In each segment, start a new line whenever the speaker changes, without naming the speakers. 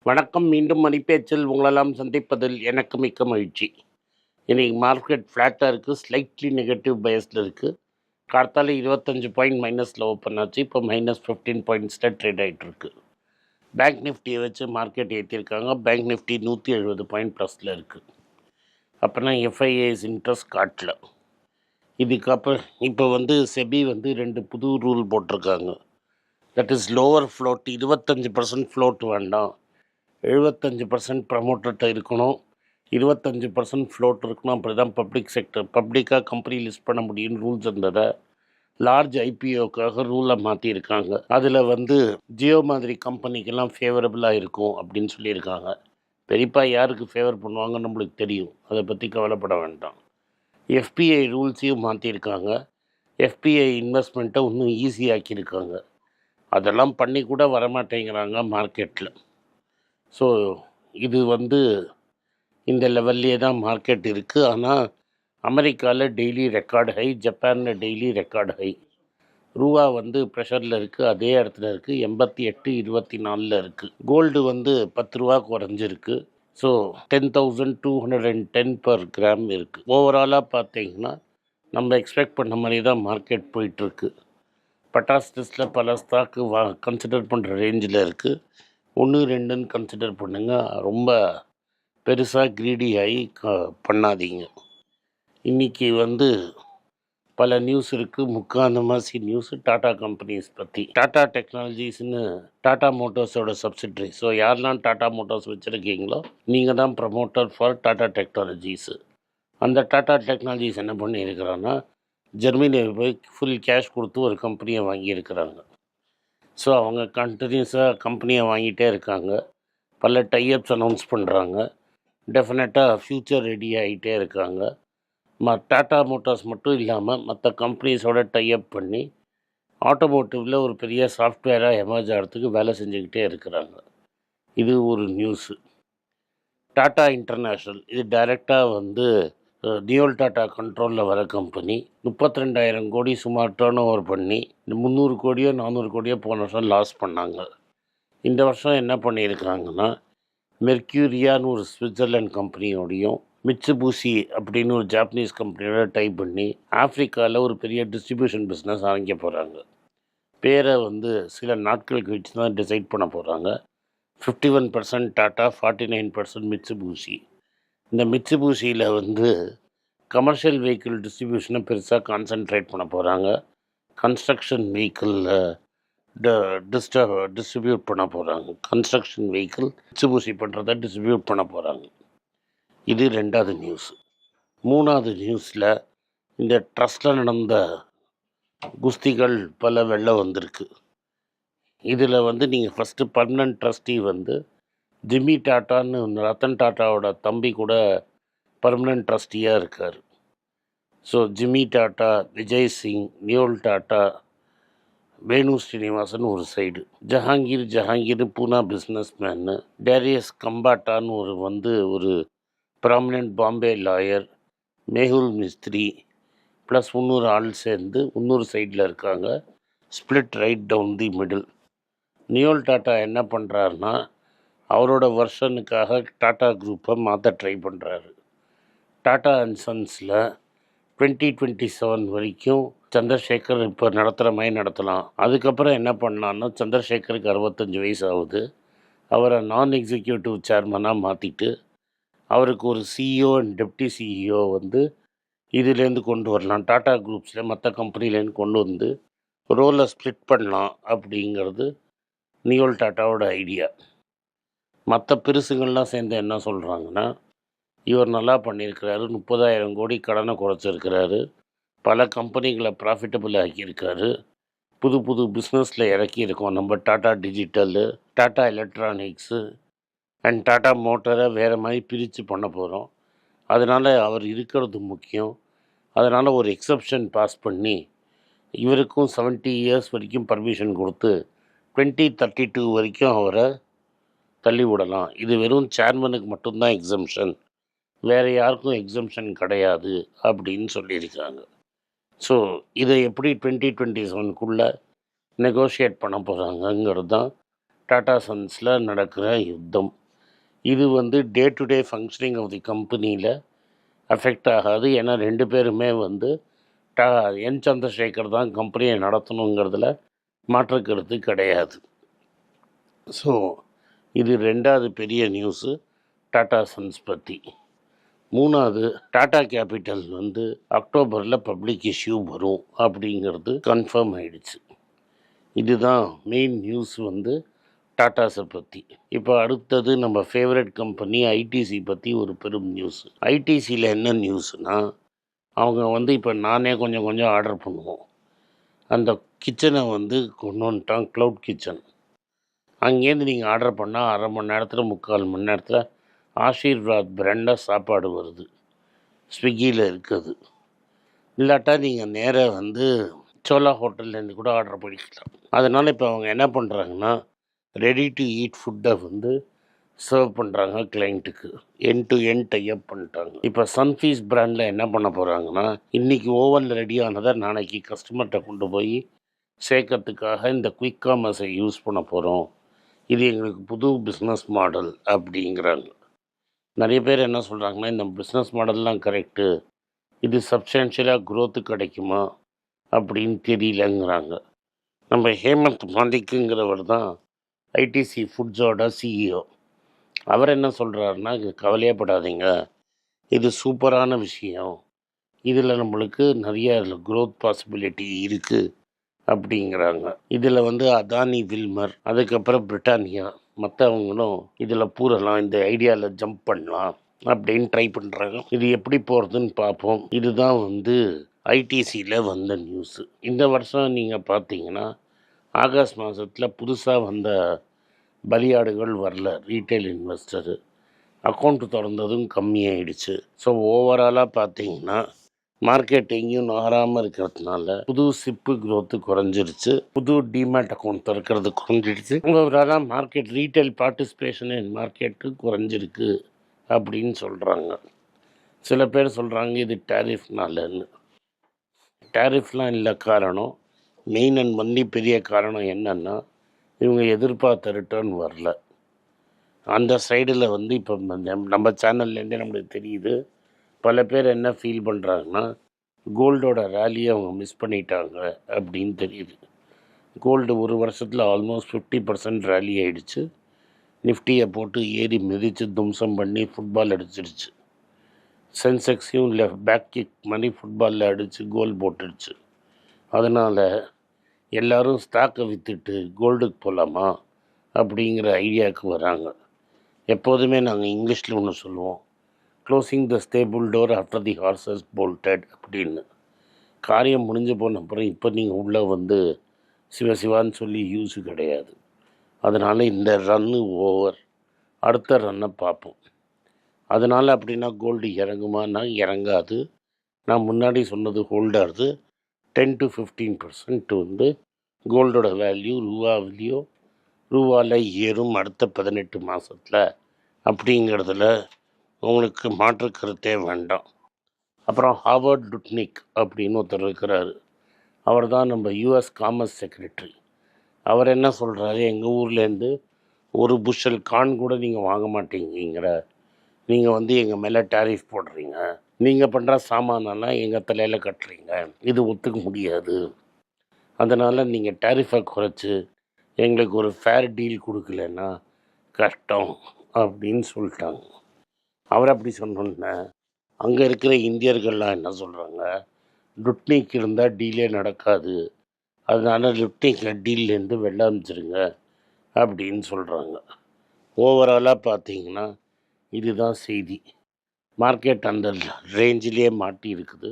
வணக்கம். மீண்டும் மணிப்பேச்சில் உங்களெல்லாம் சந்திப்பதில் எனக்கு மிக்க மகிழ்ச்சி. இன்னைக்கு மார்க்கெட் ஃப்ளாட்டாக இருக்குது. ஸ்லைட்லி நெகட்டிவ் பயஸில் இருக்குது. கார்த்தால 25 பாயிண்ட் மைனஸில் ஓப்பன் ஆச்சு. இப்போ -15 பாயிண்ட்ஸில் ட்ரேட் ஆகிட்டுருக்கு. பேங்க் நிஃப்டியை வச்சு மார்க்கெட் ஏற்றிருக்காங்க. பேங்க் நிஃப்டி 170 பாயிண்ட் ப்ளஸில் இருக்குது. அப்போனா எஃப்ஐஏஸ் இன்ட்ரெஸ்ட் காட்டல. இதுக்கப்புறம் இப்போ செபி 2 புது ரூல் போட்டிருக்காங்க. That is lower float. 25% float வேண்டாம், 75% ப்ரமோட்டர்கிட்ட இருக்கணும், 25% ஃப்ளோட் இருக்கணும். அப்படி தான் பப்ளிக்காக கம்பெனி லிஸ்ட் பண்ண முடியும்னு ரூல்ஸ் இருந்ததை லார்ஜ் ஐபிஓக்காக ரூலை மாற்றியிருக்காங்க. அதில் ஜியோ மாதிரி கம்பெனிக்கெல்லாம் ஃபேவரபுளாக இருக்கும் அப்படின்னு சொல்லியிருக்காங்க. பெரியப்பா யாருக்கு ஃபேவர் பண்ணுவாங்கன்னு நம்மளுக்கு தெரியும், அதை பற்றி கவலைப்பட வேண்டாம். எஃபிஐ ரூல்ஸையும் மாற்றியிருக்காங்க. எஃபிஐ இன்வெஸ்ட்மெண்ட்டை இன்னும் ஈஸியாக்கியிருக்காங்க. அதெல்லாம் பண்ணி கூட வரமாட்டேங்கிறாங்க மார்க்கெட்டில். ஸோ இது இந்த லெவல்லே தான் மார்க்கெட் இருக்குது. ஆனால் அமெரிக்காவில் டெய்லி ரெக்கார்டு ஹை, ஜப்பானில் டெய்லி ரெக்கார்டு ஹை. ரூபா ப்ரெஷரில் இருக்குது, அதே இடத்துல இருக்குது, 88.24 இருக்குது. கோல்டு 10 ரூபா குறைஞ்சிருக்கு. ஸோ 10,210 பர் கிராம் இருக்குது. ஓவராலாக பார்த்தீங்கன்னா நம்ம எக்ஸ்பெக்ட் பண்ண மாதிரி தான் மார்க்கெட் போயிட்டுருக்கு. பட்டாஸ் லிஸ்ட்டில் பல ஸ்டாக்கு கன்சிடர் பண்ணுற ரேஞ்சில் இருக்குது. 1 2ன்னு கன்சிடர் பண்ணுங்கள். ரொம்ப பெருசாக க்ரீடி ஆகி பண்ணாதீங்க. இன்றைக்கி பல நியூஸ் இருக்குது. முக்காந்தமாசி நியூஸு டாடா கம்பெனிஸ் பற்றி. டாடா டெக்னாலஜிஸ்னு டாடா மோட்டார்ஸோட சப்சிட்ரி. ஸோ யாரெல்லாம் டாடா மோட்டார்ஸ் வச்சுருக்கீங்களோ நீங்கள் தான் ப்ரமோட்டர் ஃபார் டாடா டெக்னாலஜிஸு. அந்த டாடா டெக்னாலஜிஸ் என்ன பண்ணியிருக்கிறான்னா, ஜெர்மனியில் போய் ஃபுல் கேஷ் கொடுத்து ஒரு கம்பெனியை வாங்கியிருக்கிறாங்க. ஸோ அவங்க கண்டினியூஸாக கம்பெனியை வாங்கிட்டே இருக்காங்க. பல டைஅப்ஸ் அனௌன்ஸ் பண்ணுறாங்க. டெஃபினட்டாக ஃப்யூச்சர் ரெடி ஆகிட்டே இருக்காங்க. டாடா மோட்டார்ஸ் மட்டும் இல்லாமல் மற்ற கம்பெனிஸோட டைஅப் பண்ணி ஆட்டோமோட்டிவில் ஒரு பெரிய சாஃப்ட்வேராக எமர்ஜ் ஆகிறதுக்கு வேலை செஞ்சுக்கிட்டே இருக்கிறாங்க. இது ஒரு நியூஸு. டாடா இன்டர்நேஷ்னல் இது டைரெக்டாக நியோல் டாட்டா கண்ட்ரோலில் வர கம்பெனி. 32,000 கோடி சுமார் டேர்ன் ஓவர் பண்ணி 300 கோடியோ 400 கோடியோ போன வருஷம் லாஸ் பண்ணாங்க. இந்த வருஷம் என்ன பண்ணியிருக்காங்கன்னா, மெர்க்யூரியான்னு ஒரு ஸ்விட்சர்லாண்ட் கம்பெனியோடையும் மிட்சுபிஷி அப்படின்னு ஒரு ஜாப்பனீஸ் கம்பெனியோட டைப் பண்ணி ஆஃப்ரிக்காவில் ஒரு பெரிய டிஸ்ட்ரிபியூஷன் பிஸ்னஸ் ஆரம்பிக்க போகிறாங்க. பேரை சில நாட்கள் கழிச்சு தான் டிசைட் பண்ண போகிறாங்க. 51% டாட்டா, 49% மிட்சுபிஷி. இந்த மிட்சுபிஷியில் கமர்ஷியல் வெஹிக்கிள் டிஸ்ட்ரிபியூஷனை பெருசாக கான்சன்ட்ரேட் பண்ண போகிறாங்க. கன்ஸ்ட்ரக்ஷன் வெஹிக்கிளில் டிஸ்ட்ரிபியூட் பண்ண போகிறாங்க. கன்ஸ்ட்ரக்ஷன் வெஹிக்கிள் மிட்சுபிஷி பண்ணுறதை டிஸ்ட்ரிபியூட் பண்ண போகிறாங்க. இது 2வது நியூஸ். 3வது நியூஸில் இந்த ட்ரஸ்ட்டில் நடந்த குஸ்திகள் பல வெள்ளம் வந்திருக்கு. இதில் நீங்கள் ஃபஸ்ட்டு பர்மனன்ட் ட்ரஸ்டி ஜிம்மி டாட்டான்னு ரத்தன் டாட்டாவோட தம்பி கூட பர்மனன்ட் ட்ரஸ்டியாக இருக்கார். So Jimmy Tata, Vijay Singh, Noel Tata, Venu Srinivasan ஒரு side, Jehangir Poona businessman, Darius கம்பாட்டான்னு ஒரு prominent Bombay lawyer, Mehli Mistry plus 300 ஆள் சேர்ந்து இன்னொரு சைடில் இருக்காங்க. Split right down the middle. Noel Tata என்ன பண்ணுறாருன்னா, அவரோட வெர்ஷனுக்காக டாட்டா குரூப்பை மாற்ற ட்ரை பண்ணுறாரு. டாட்டா அண்ட் சன்ஸில் 2027 வரைக்கும் சந்திரசேகர் இப்போ நடத்துகிற மாதிரி நடத்தலாம். அதுக்கப்புறம் என்ன பண்ணலான்னா, சந்திரசேகருக்கு 65 வயசு ஆகுது. அவரை நான் எக்ஸிக்யூட்டிவ் சேர்மனாக மாற்றிட்டு அவருக்கு ஒரு சிஇஓ அண்ட் டெப்டி சிஇஓ இதுலேருந்து கொண்டு வரலாம். டாட்டா குரூப்ஸில் மற்ற கம்பெனிலேருந்து கொண்டு ரோலை ஸ்ப்ளிட் பண்ணலாம் அப்படிங்கிறது நியோல் டாட்டாவோட ஐடியா. மற்ற பெருசுங்கள்லாம் சேர்ந்து என்ன சொல்கிறாங்கன்னா, இவர் நல்லா பண்ணியிருக்கிறாரு, 30,000 கோடி கடனை குறைச்சிருக்கிறாரு, பல கம்பெனிகளை ப்ராஃபிட்டபிள் ஆக்கியிருக்காரு, புது பிஸ்னஸில் இறக்கியிருக்கோம். நம்ம Tata digital, Tata electronics and Tata மோட்டரை வேறு மாதிரி பிரித்து பண்ண போகிறோம். அதனால் அவர் இருக்கிறது முக்கியம். அதனால் ஒரு எக்ஸப்ஷன் பாஸ் பண்ணி இவருக்கும் 70 இயர்ஸ் வரைக்கும் பர்மிஷன் கொடுத்து 2032 வரைக்கும் அவரை தள்ளி விடலாம். இது வெறும் சேர்மனுக்கு மட்டும்தான் எக்ஸம்ஷன், வேறு யாருக்கும் எக்ஸம்ஷன் கிடையாது அப்படின்னு சொல்லியிருக்காங்க. ஸோ இதை எப்படி 2027க்குள்ளே நெகோஷியேட் பண்ண போகிறாங்கங்கிறது தான் டாடா சன்ஸில் நடக்கிற யுத்தம். இது வந்து day to day functioning of the கம்பெனியில் அஃபெக்ட் ஆகாது. ஏன்னா 2 பேருமே வந்து டா என் சந்திரசேகர் தான் கம்பெனியை நடத்தணுங்கிறதுல மாற்று கருத்து கிடையாது. ஸோ இது 2வது பெரிய நியூஸு டாடா சன்ஸ் பற்றி. 3வது டாடா கேபிட்டல் வந்து அக்டோபரில் பப்ளிக் இஷ்யூ வரும் அப்படிங்கிறது கன்ஃபார்ம் ஆயிடுச்சு. இதுதான் மெயின் நியூஸ் வந்து டாட்டாஸை பற்றி. இப்போ அடுத்தது நம்ம ஃபேவரட் கம்பெனி ஐடிசி பற்றி ஒரு பெரும் நியூஸ். ஐடிசியில் என்ன நியூஸ்னால், அவங்க வந்து இப்போ நானே கொஞ்சம் கொஞ்சம் ஆர்டர் பண்ணுவோம். அந்த கிச்சனை வந்து கொண்டு வந்துட்டான், க்ளவுட் கிச்சன். அங்கேருந்து நீங்கள் ஆர்டர் பண்ணால் 1/2 மணி நேரத்தில் 3/4 மணி நேரத்தில் ஆஷீர்வாத் பிராண்டில் சாப்பாடு வருது. ஸ்விக்கியில் இருக்குது. இல்லாட்டா நீங்கள் நேராக வந்து சோலா ஹோட்டல்லேருந்து கூட ஆர்டர் பண்ணிக்கலாம். அதனால் இப்போ அவங்க என்ன பண்ணுறாங்கன்னா, ரெடி டு ஈட் ஃபுட்டை வந்து சர்வ் பண்ணுறாங்க கிளைண்ட்டுக்கு. எண்ட் டு எண்ட் டைப் பண்ணிட்டாங்க. இப்போ சன்ஃபீஸ் பிராண்டில் என்ன பண்ண போகிறாங்கன்னா, இன்றைக்கி ஓவனில் ரெடி ஆனதை நாளைக்கு கஸ்டமர்கிட்ட கொண்டு போய் சேர்க்கறதுக்காக இந்த குயிக் காமர்ஸை யூஸ் பண்ண போகிறோம். இது எங்களுக்கு புது பிஸ்னஸ் மாடல் அப்படிங்கிறாங்க. நிறைய பேர் என்ன சொல்கிறாங்கன்னா, இந்த பிஸ்னஸ் மாடல்லாம் கரெக்டு, இது சப்ஸ்டான்ஷியலாக க்ரோத்து கிடைக்குமா அப்படின்னு தெரியலங்கிறாங்க. நம்ம ஹேமந்த் மாலிக்குங்கிறவர் தான் ஐடிசி ஃபுட்ஸோட சிஇஓ. அவர் என்ன சொல்கிறாருன்னா, இது கவலையப்படாதீங்க, இது சூப்பரான விஷயம், இதில் நம்மளுக்கு நிறைய க்ரோத் பாசிபிலிட்டி இருக்குது அப்படிங்கிறாங்க. இதில் வந்து அதானி, வில்மர், அதுக்கப்புறம் பிரிட்டானியா, மற்றவங்களும் இதில் பூரலாம், இந்த ஐடியாவில் ஜம்ப் பண்ணலாம் அப்படின்னு ட்ரை பண்ணுறாங்க. இது எப்படி போகிறதுன்னு பார்ப்போம். இதுதான் வந்து ஐடிசியில் வந்த நியூஸு. இந்த வருஷம் நீங்கள் பார்த்தீங்கன்னா ஆகஸ்ட் மாதத்தில் புதுசாக வந்த பலியாடுகள் வரல. ரீட்டைல் இன்வெஸ்டரு அக்கௌண்ட் திறந்ததும் கம்மியாயிடுச்சு. ஸோ ஓவராலாக பார்த்தீங்கன்னா மார்க்கெட் எங்கேயும் நகராமல் இருக்கிறதுனால புது சிப்பு க்ரோத்து குறைஞ்சிருச்சு, புது டிமேட் அக்கௌண்ட் திறக்கிறது குறைஞ்சிடுச்சு. ஓவராலாக மார்க்கெட் ரீட்டைல் பார்ட்டிசிபேஷன் இன் மார்க்கெட்டு குறைஞ்சிருக்கு அப்படின்னு சொல்கிறாங்க. சில பேர் சொல்கிறாங்க இது டேரிஃப்னாலன்னு. டேரிஃப்லாம் இல்லை காரணம். மெயின் அண்ட் ஒன்லி பெரிய காரணம் என்னென்னா, இவங்க எதிர்பார்த்த ரிட்டர்ன் வரல. அந்த சைடில் வந்து இப்போ நம்ம சேனல்லேருந்தே நம்மளுக்கு தெரியுது, பல பேர் என்ன ஃபீல் பண்ணுறாங்கன்னா, கோல்டோட ரேலியை அவங்க மிஸ் பண்ணிட்டாங்க அப்படின்னு தெரியுது. கோல்டு ஒரு வருஷத்தில் ஆல்மோஸ்ட் 50% ரேலி ஆகிடுச்சு. நிஃப்டியை போட்டு ஏறி மிதித்து தும்சம் பண்ணி ஃபுட்பால் அடிச்சிடுச்சு. சென்செக்ஸையும் பேக் கிக் மாதிரி ஃபுட்பாலில் அடித்து கோல் போட்டுடுச்சு. அதனால் எல்லோரும் ஸ்டாக்கை விற்றுட்டு கோல்டுக்கு போகலாமா அப்படிங்கிற ஐடியாவுக்கு வராங்க. எப்போதுமே நாங்கள் இங்கிலீஷில் ஒன்று சொல்லுவோம், closing the stable door after the horses bolted அப்படின்னு. காரியம் முடிஞ்சு போன அப்புறம் இப்போ நீங்கள் உள்ளே வந்து சிவசிவான்னு சொல்லி யூஸு கிடையாது. அதனால் இந்த ரன்னு ஓவர், அடுத்த ரன்னை பார்ப்போம். அதனால் அப்படின்னா கோல்டு இறங்குமானா இறங்காது. நான் முன்னாடி சொன்னது ஹோல்டாகுது. 10 to 15% வந்து கோல்டோட வேல்யூ ரூபாவில் ஏறும் அடுத்த 18 மாதத்தில் அப்படிங்கிறதுல உங்களுக்கு மாற்று கருத்தே வேண்டாம். அப்புறம் ஹாவர்ட் லுட்னிக் அப்படின்னு ஒருத்தர் இருக்கிறாரு. அவர் தான் நம்ம யூஎஸ் காமர்ஸ் செக்ரட்டரி. அவர் என்ன சொல்கிறாரு, எங்கள் ஊர்லேருந்து ஒரு புஷல் கான் கூட நீங்கள் வாங்க மாட்டேங்கிற, நீங்கள் வந்து எங்கள் மேலே டேரிஃப் போடுறீங்க, நீங்கள் பண்ணுற சாமானெல்லாம் எங்கள் தலையில் கட்டுறீங்க, இது ஒத்துக்க முடியாது. அதனால் நீங்கள் டேரிஃபை குறைச்சி எங்களுக்கு ஒரு ஃபேர் டீல் கொடுக்கலன்னா கஷ்டம் அப்படின்னு சொல்லிட்டாங்க. அவர் அப்படி சொன்னோன்னே அங்கே இருக்கிற இந்தியர்கள்லாம் என்ன சொல்கிறாங்க, லுட்னிக் இருந்தால் டீலே நடக்காது, அதனால் லுட்னிக்கில் டீல்லேருந்து வெளில அனுப்பிச்சிருங்க அப்படின்னு சொல்கிறாங்க. ஓவராலாக பார்த்தீங்கன்னா இதுதான் செய்தி. மார்க்கெட் அந்த ரேஞ்சிலே மாட்டி இருக்குது.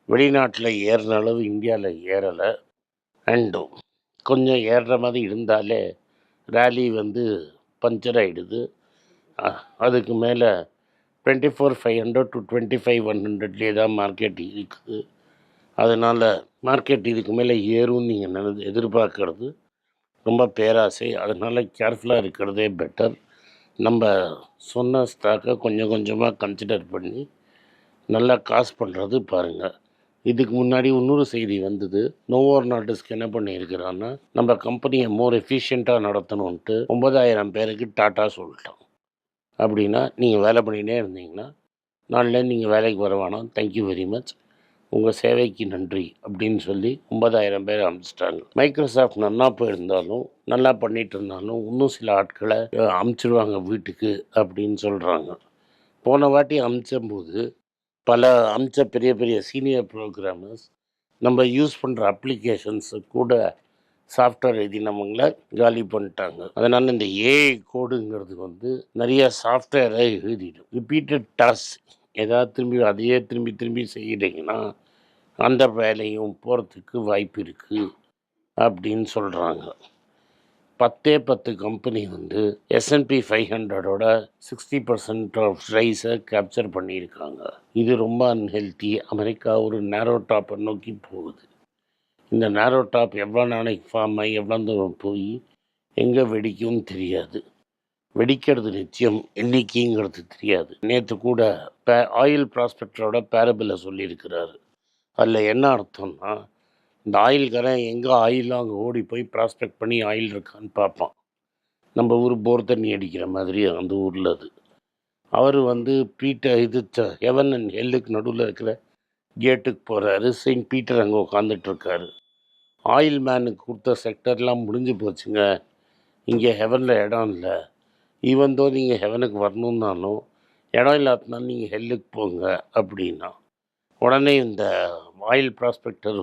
வெளிநாட்டில் ஏறுற அளவு இந்தியாவில் ஏறலை. அண்டு கொஞ்சம் ஏறுற மாதிரி இருந்தாலே ரேலி வந்து பஞ்சர் ஆகிடுது. அதுக்கு மேலே 24,500 to 25,100 தான் மார்க்கெட் இருக்குது. அதனால் மார்க்கெட் இதுக்கு மேலே ஏறும்னு நீங்கள் எதிர்பார்க்கறது ரொம்ப பேராசை. அதனால் கேர்ஃபுல்லாக இருக்கிறதே பெட்டர். நம்ம சொன்ன ஸ்டாக்கை கொஞ்சம் கொஞ்சமாக கன்சிடர் பண்ணி நல்லா காசு பண்ணுறது பாருங்கள். இதுக்கு முன்னாடி இன்னொரு செய்தி வந்தது. நோவோ நார்டிஸ்க் என்ன பண்ணியிருக்கிறான்னா, நம்ம கம்பெனியை மோர் எஃபிஷியண்ட்டாக நடத்தணுன்ட்டு 9,000 பேருக்கு டாட்டா சொல்லிட்டான். அப்படின்னா நீங்கள் வேலை பண்ணிகிட்டே இருந்தீங்கன்னா நாளில் நீங்கள் வேலைக்கு வர வேணாம், தேங்க்யூ வெரி மச், உங்கள் சேவைக்கு நன்றி அப்படின்னு சொல்லி 9,000 பேர் அனுப்பிச்சிட்டாங்க. மைக்ரோசாஃப்ட் நல்லா போயிருந்தாலும் நல்லா பண்ணிகிட்டு இருந்தாலும் இன்னும் சில ஆட்களை அமுச்சிடுவாங்க வீட்டுக்கு அப்படின்னு சொல்கிறாங்க. போன வாட்டி அமுச்சம்போது அமுச்ச பெரிய பெரிய சீனியர் ப்ரோக்ராமர்ஸ் நம்ம யூஸ் பண்ணுற அப்ளிகேஷன்ஸு கூட சாஃப்ட்வேர் எழுதினவங்கள காலி பண்ணிட்டாங்க. அதனால் இந்த ஏஐ கோடுங்கிறது நிறைய சாஃப்ட்வேரை எழுதிடும். ரிப்பீட்டட் டாஸ்க் ஏதாவது திரும்பி திரும்பி செய்கிறீங்கன்னா அந்த வேலையும் போகிறதுக்கு வாய்ப்பு இருக்குது அப்படின்னு சொல்கிறாங்க. 10 கம்பெனி S&P 500ஓட 60% ஆஃப் ரைஸை கேப்சர் பண்ணியிருக்காங்க. இது ரொம்ப அன்ஹெல்த்தி. அமெரிக்கா ஒரு நேரோ டாப்பை நோக்கி போகுது. இந்த நேரோ டாப் எவ்வளோ நாளைக்கு ஃபார்ம் ஆகி எவ்வளோ தூரம் போய் எங்கே வெடிக்கும்னு தெரியாது. வெடிக்கிறது நிச்சயம், எண்ணிக்கைங்கிறது தெரியாது. நேற்று கூட ஆயில் ப்ராஸ்பெக்டரோட பேரபிளை சொல்லியிருக்கிறாரு. அதில் என்ன அர்த்தம்னா, இந்த ஆயில்காரன் எங்கே ஆயிலும் அங்கே ஓடி போய் ப்ராஸ்பெக்ட் பண்ணி ஆயில் இருக்கான்னு பார்ப்பான். நம்ம ஊர் போர் தண்ணி அடிக்கிற மாதிரி அந்த ஊரில் அது. அவர் ஹெவன் அண்ட் ஹெல்லுக்கு நடுவில் இருக்கிற கேட்டுக்கு போகிறாரு. செயின்ட் பீட்டர் அங்கே உட்காந்துட்ருக்காரு. ஆயில் மேனுக்கு கொடுத்த செக்டர்லாம் முடிஞ்சு போச்சுங்க, இங்கே ஹெவனில் இடம் இல்லை. ஈவந்தோ நீங்கள் ஹெவனுக்கு வரணுன்னாலும் இடம் இல்லாதனாலும் நீங்கள் ஹெல்லுக்கு போங்க அப்படின்னா, உடனே இந்த ஆயில் ப்ராஸ்பெக்டர்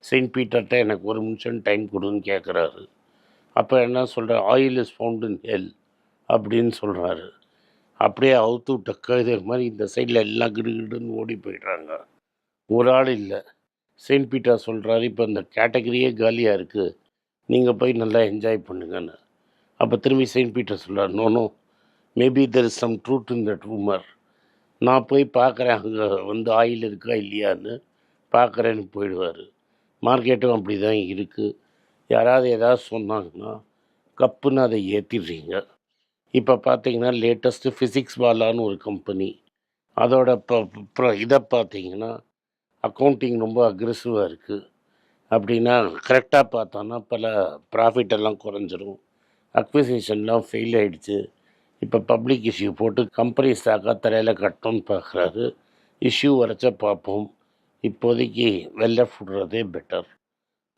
செயின்ட் பீட்டர்கிட்ட எனக்கு 1 நிமிஷம் டைம் கொடுன்னு கேட்குறாரு. அப்போ என்ன சொல்கிற, ஆயில் இஸ் ஃபவுண்ட் இன் ஹெல் அப்படின்னு சொல்கிறாரு. அப்படியே அவுத்து விட்ட கழுதை மாதிரி இந்த சைடில் எல்லாம் கிடுகிடுன்னு ஓடி போயிடுறாங்க. ஒரு ஆள் இல்லை. செயின்ட் பீட்டர் சொல்கிறாரு, இப்போ இந்த கேட்டகரியே காலியாக இருக்குது, நீங்கள் போய் நல்லா என்ஜாய் பண்ணுங்கன்னு. அப்போ திரும்பி செயின்ட் பீட்டர் சொல்கிறார், no maybe there is some truth in that rumour. நான் போய் பார்க்குறேன் அங்கே ஆயில் இருக்கா இல்லையான்னு பார்க்குறேன்னு போயிடுவார். மார்க்கெட்டும் அப்படி தான் இருக்குது. யாராவது ஏதாவது சொன்னாங்கன்னா கப்புன்னு அதை ஏற்றிடுறீங்க. இப்போ பார்த்தீங்கன்னா லேட்டஸ்ட்டு ஃபிசிக்ஸ் வாலான்னு ஒரு கம்பெனி, அதோட இதை பார்த்தீங்கன்னா அக்கௌண்டிங் ரொம்ப அக்ரெசிவாக இருக்குது. அப்படின்னா கரெக்டாக பார்த்தோன்னா பல ப்ராஃபிட் எல்லாம் குறைஞ்சிரும். அக்விசிஷன்லாம் ஃபெயில் ஆகிடுச்சு. இப்போ பப்ளிக் இஷ்யூ போட்டு கம்பெனி ஸ்டாக்காக தலையில் கட்டணும்னு பார்க்குறாரு. இஷ்யூ வரைச்சா பார்ப்போம். இப்போதைக்கு வெளில விடுறதே பெட்டர்.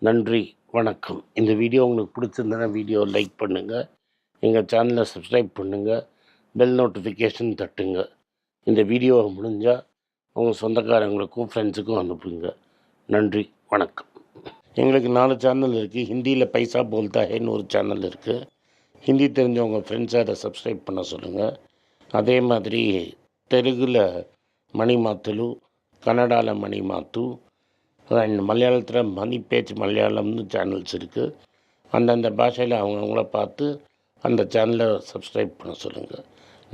நன்றி, வணக்கம். இந்த வீடியோ உங்களுக்கு பிடிச்சிருந்தனா வீடியோ லைக் பண்ணுங்கள், எங்கள் சேனலை சப்ஸ்கிரைப் பண்ணுங்கள், பெல் நோட்டிஃபிகேஷன் தட்டுங்க. இந்த வீடியோவை முடிஞ்சால் உங்கள் சொந்தக்காரங்களுக்கும் ஃப்ரெண்ட்ஸுக்கும் அனுப்புங்க. நன்றி, வணக்கம். எங்களுக்கு 4 சேனல் இருக்குது. ஹிந்தியில் பைசா போல்தா ஹேன்னு ஒரு சேனல் இருக்குது. ஹிந்தி தெரிஞ்சவங்க ஃப்ரெண்ட்ஸை அதை சப்ஸ்கிரைப் பண்ண சொல்லுங்கள். அதே மாதிரி தெலுங்கில் மணி மாத்தலு, கன்னடாவில் மணி மாத்து, அண்ட் மலையாளத்தில் மணி பேச்சு மலையாளம்னு சேனல்ஸ் இருக்குது. அந்தந்த பாஷையில் அவங்கவுங்கள பார்த்து அந்த சேனலை சப்ஸ்கிரைப் பண்ண சொல்லுங்கள்.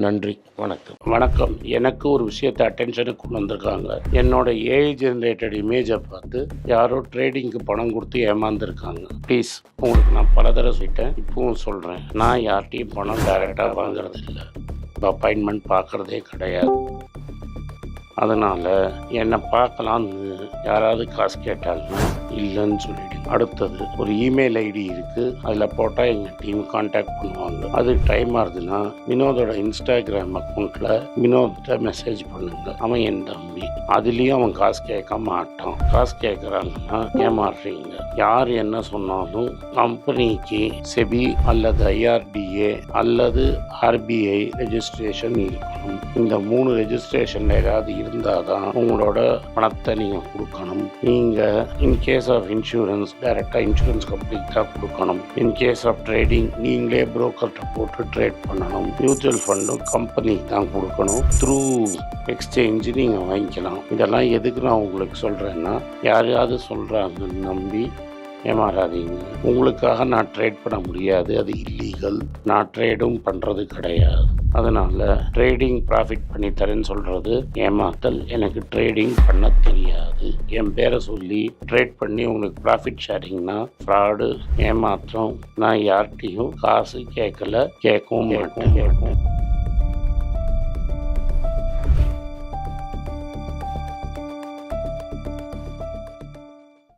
நன்றி, வணக்கம். எனக்கு ஒரு விஷயத்தை அட்டென்ஷனுக்கு கொண்டு வந்திருக்காங்க. என்னோட ஏஐ ஜென்ரேட்டட் இமேஜை பார்த்து யாரோ ட்ரேடிங்க்கு பணம் கொடுத்து ஏமாந்துருக்காங்க. ப்ளீஸ், உங்களுக்கு நான் பல தடவை சொல்லிட்டேன், இப்பவும் சொல்கிறேன், நான் யார்கிட்டையும் பணம் டைரெக்டாக வாங்குறது இல்லை, அப்பாயின்மெண்ட் பார்க்குறதே கிடையாது. அதனால் என்னை பார்க்கலான்னு யாராவது காசு கேட்டாங்கன்னா இல்லைன்னு சொல்லிவிடுங்க. அடுத்தது ஒரு இமெயில் ஐடி இருக்குது, அதில் போட்டால் எங்கள் டீம் கான்டாக்ட் பண்ணுவாங்க. அது டைம் ஆகுதுன்னா வினோதோட இன்ஸ்டாகிராம் அக்கௌண்ட்டில் வினோத்தை மெசேஜ் பண்ணுங்க. அவன் என் தம்பி, அதுலேயும் அவன் காசு கேட்க மாட்டான். காசு கேட்குறாங்கன்னா ஏமாறுறீங்க. யார் என்ன சொன்னாலும் கம்பெனிக்கு செபி அல்லது IRDA அல்லது RBI ரெஜிஸ்ட்ரேஷன் இருக்கணும். இந்த 3 ரெஜிஸ்ட்ரேஷன் ஏதாவது இருந்தால் தான் உங்களோட பணத்தை நீங்கள் கொடுக்கணும். நீங்கள் இன்கேஸ் ஆஃப் இன்சூரன்ஸ் டைரெக்டாக இன்சூரன்ஸ் கம்பெனிக்கு தான் கொடுக்கணும். இன்கேஸ் ஆஃப் ட்ரேடிங் நீங்களே புரோக்கர்கிட்ட போட்டு ட்ரேட் பண்ணணும். மியூச்சுவல் ஃபண்டும் கம்பெனிக்கு தான் கொடுக்கணும். த்ரூ எக்ஸ்சேஞ்சு நீங்கள் வாங்கிக்கலாம். இதெல்லாம் எதுக்கு நான் உங்களுக்கு சொல்கிறேன்னா, யாரையாவது சொல்கிறாங்கன்னு நம்பி ஏமாறாதீங்க. உங்களுக்காக நான் ட்ரேட் பண்ண முடியாது, அது இல்லீகல். நான் ட்ரேடும் பண்ணுறது கிடையாது. அதனால் ட்ரேடிங் ப்ராஃபிட் பண்ணி தரேன்னு சொல்கிறது ஏமாத்தல். எனக்கு ட்ரேடிங் பண்ண தெரியாது. என் பேரை சொல்லி ட்ரேட் பண்ணி உங்களுக்கு ப்ராஃபிட் ஷேரிங்னா ஃப்ராடு, ஏமாற்றம். நான் யார்கிட்டையும் காசு கேட்கல, கேட்கவும் மாட்டேன்.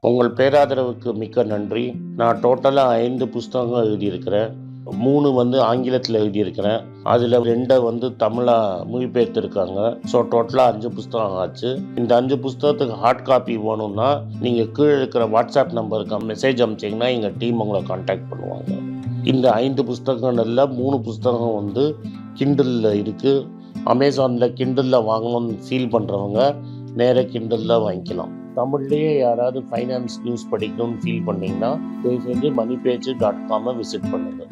உங்கள் பேராதரவுக்கு மிக்க நன்றி. நான் டோட்டலாக 5 புஸ்தகங்கள் எழுதியிருக்கிறேன். 3 வந்து ஆங்கிலத்தில் எழுதியிருக்கிறேன். அதில் 2 வந்து தமிழாக மொழிபெயர்த்துருக்காங்க. ஸோ டோட்டலாக 5 புஸ்தகம் ஆச்சு. இந்த 5 புஸ்தகத்துக்கு ஹார்ட் காப்பி வேணும்னா நீங்கள் கீழே இருக்கிற வாட்ஸ்அப் நம்பருக்கு மெசேஜ் அனுப்பிச்சிங்கன்னா எங்கள் டீம் உங்களை கான்டாக்ட் பண்ணுவாங்க. இந்த 5 புஸ்தகங்களில் 3 புஸ்தகம் வந்து கிண்டலில் இருக்குது. அமேசானில் கிண்டலில் வாங்கணும்னு ஃபீல் பண்ணுறவங்க நேராக கிண்டலில் வாங்கிக்கலாம். தமிழ்லேயே யாராவது ஃபைனான்ஸ் நியூஸ் படிக்கணும்னு ஃபீல் பண்ணிங்கன்னா தயவுசெஞ்சு moneypage.com விசிட் பண்ணுங்கள்.